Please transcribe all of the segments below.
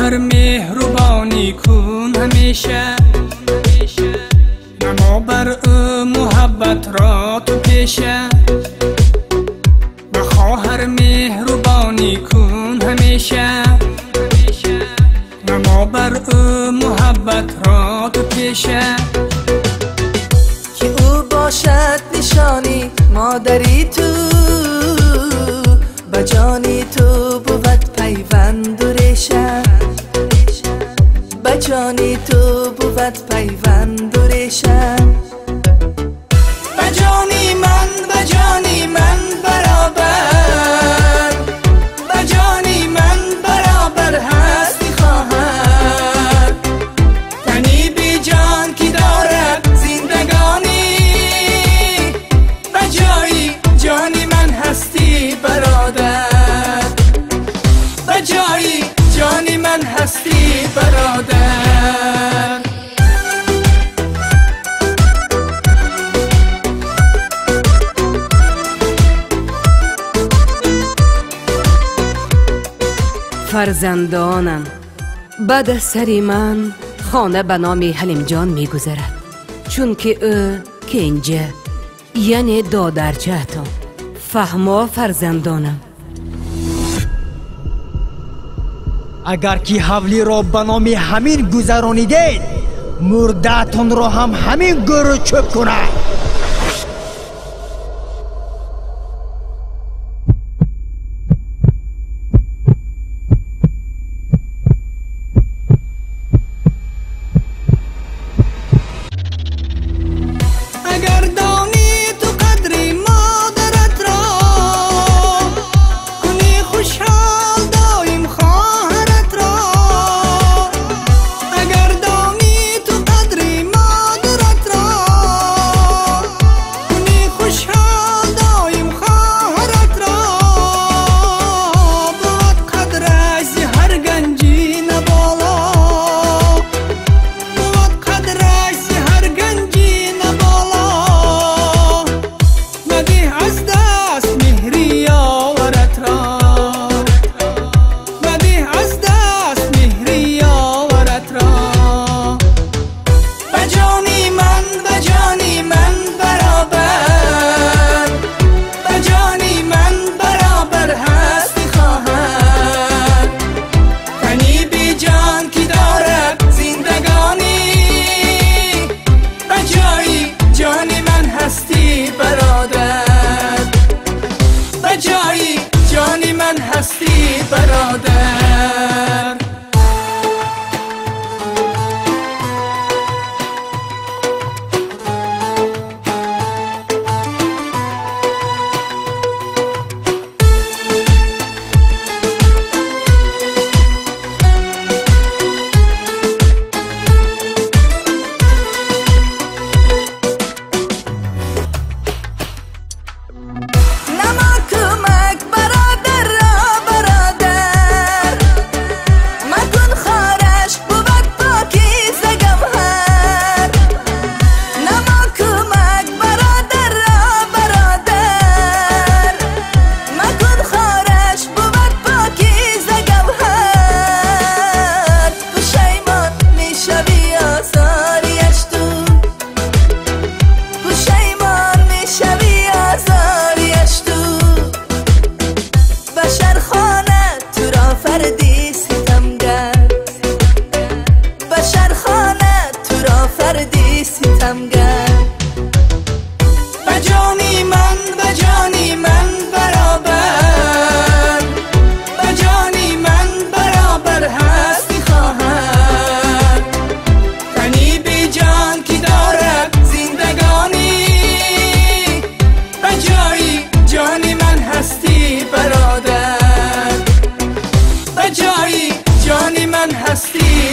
خواهر مهربانی کن همیشه، نما بر او محبت را تو پیشه. خواهر مهربانی کن همیشه، نما بر او محبت را تو پیشه. که او باشد نشانی مادری تو، بجانی تو بود پیوند و ریشه، بجانی تو بود پیوند و ریشه. بجانی من برابر، بجانی من برابر هستی خواهر. تنی بی جان کی دارد زندگانی، بجایی جانی من هستی برادر، بجایی جانی من هستی برادر. فرزندانم بعد از سری من خانه به نام حلیم جان می گذرد، چون که او کنجه یعنی دادرچه تا. فهما فرزندانم؟ اگر که حولی را به نام همین گذرانیدید، مرده‌تان را هم همین گرو چوب کنه.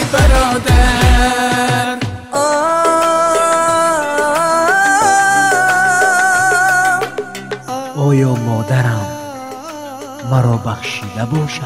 برادر. آیا مادرم مرا بخشیده باشد؟